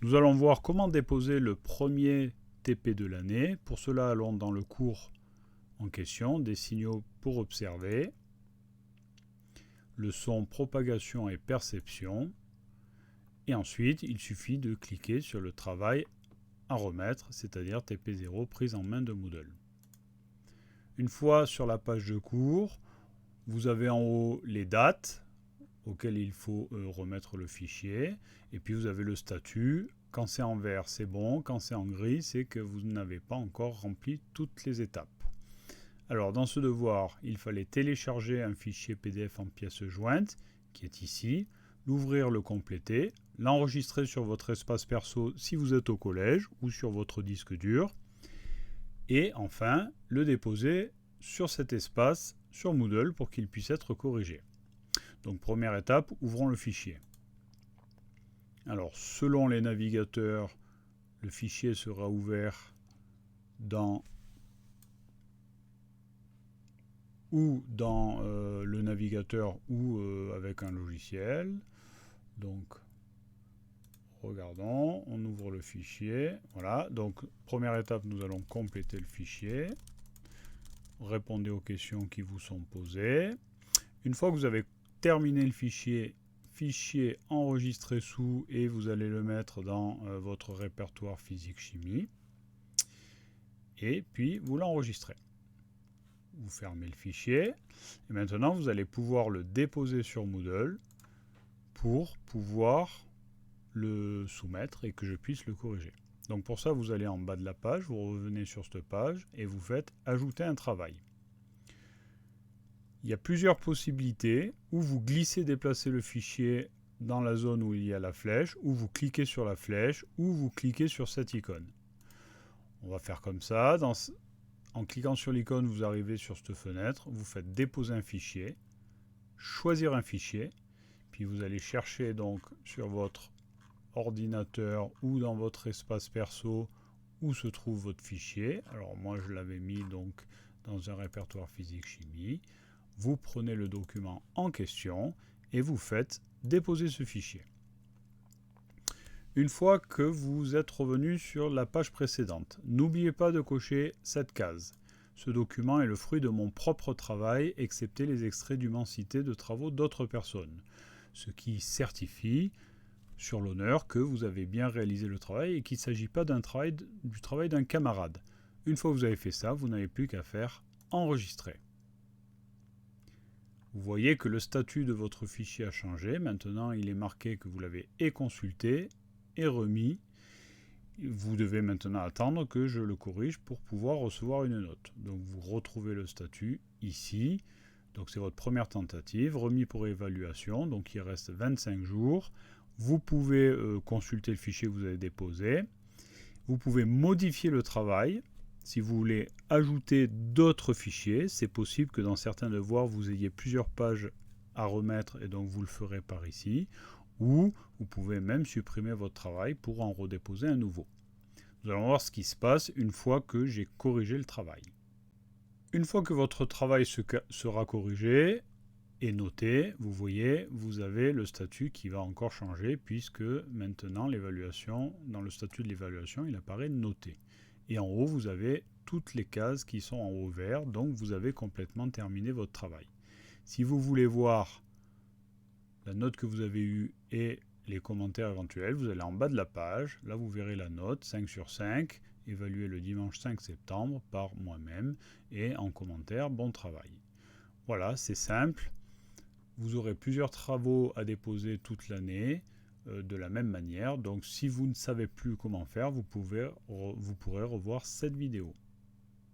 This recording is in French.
Nous allons voir comment déposer le premier TP de l'année. Pour cela, allons dans le cours en question, des signaux pour observer, leçon propagation et perception. Et ensuite, il suffit de cliquer sur le travail à remettre, c'est-à-dire TP0 prise en main de Moodle. Une fois sur la page de cours, vous avez en haut les dates auxquelles il faut remettre le fichier. Et puis vous avez le statut. Quand c'est en vert, c'est bon. Quand c'est en gris, c'est que vous n'avez pas encore rempli toutes les étapes. Alors dans ce devoir, il fallait télécharger un fichier PDF en pièces jointes, qui est ici, l'ouvrir, le compléter, l'enregistrer sur votre espace perso si vous êtes au collège ou sur votre disque dur, et enfin le déposer sur cet espace sur Moodle pour qu'il puisse être corrigé. Donc première étape, ouvrons le fichier. Alors selon les navigateurs, le fichier sera ouvert dans le navigateur ou avec un logiciel. Donc regardons, on ouvre le fichier. Voilà, donc première étape, nous allons compléter le fichier. Répondez aux questions qui vous sont posées. Une fois que vous avez terminé le fichier, fichier enregistré sous, et vous allez le mettre dans votre répertoire physique-chimie. Et puis vous l'enregistrez. Vous fermez le fichier. Et maintenant, vous allez pouvoir le déposer sur Moodle pour pouvoir le soumettre et que je puisse le corriger. Donc pour ça, vous allez en bas de la page, vous revenez sur cette page et vous faites « Ajouter un travail ». Il y a plusieurs possibilités, où vous glissez, déplacez le fichier dans la zone où il y a la flèche, ou vous cliquez sur la flèche, ou vous cliquez sur cette icône. On va faire comme ça. En cliquant sur l'icône, vous arrivez sur cette fenêtre, vous faites « Déposer un fichier », choisir un fichier, puis vous allez chercher donc sur votre ordinateur ou dans votre espace perso où se trouve votre fichier. Alors moi je l'avais mis donc dans un répertoire physique-chimie. Vous prenez le document en question et vous faites déposer ce fichier. Une fois que vous êtes revenu sur la page précédente, n'oubliez pas de cocher cette case. Ce document est le fruit de mon propre travail, excepté les extraits dûment cités de travaux d'autres personnes, ce qui certifie sur l'honneur que vous avez bien réalisé le travail et qu'il ne s'agit pas du travail d'un camarade. Une fois que vous avez fait ça, vous n'avez plus qu'à faire enregistrer. Vous voyez que le statut de votre fichier a changé. Maintenant, il est marqué que vous l'avez consulté et remis. Vous devez maintenant attendre que je le corrige pour pouvoir recevoir une note. Donc vous retrouvez le statut ici. Donc c'est votre première tentative, remis pour évaluation. Donc il reste 25 jours. Vous pouvez consulter le fichier que vous avez déposé. Vous pouvez modifier le travail. Si vous voulez ajouter d'autres fichiers, c'est possible que dans certains devoirs, vous ayez plusieurs pages à remettre et donc vous le ferez par ici. Ou vous pouvez même supprimer votre travail pour en redéposer un nouveau. Nous allons voir ce qui se passe une fois que j'ai corrigé le travail. Une fois que votre travail sera corrigé et noté, vous voyez, vous avez le statut qui va encore changer puisque maintenant l'évaluation, dans le statut de l'évaluation, il apparaît noté. Et en haut, vous avez toutes les cases qui sont en haut vert, donc vous avez complètement terminé votre travail. Si vous voulez voir la note que vous avez eue et les commentaires éventuels, vous allez en bas de la page, là vous verrez la note, 5 sur 5, évaluée le dimanche 5 septembre par moi-même, et en commentaire, bon travail. Voilà, c'est simple. Vous aurez plusieurs travaux à déposer toute l'année de la même manière. Donc si vous ne savez plus comment faire, vous pourrez revoir cette vidéo.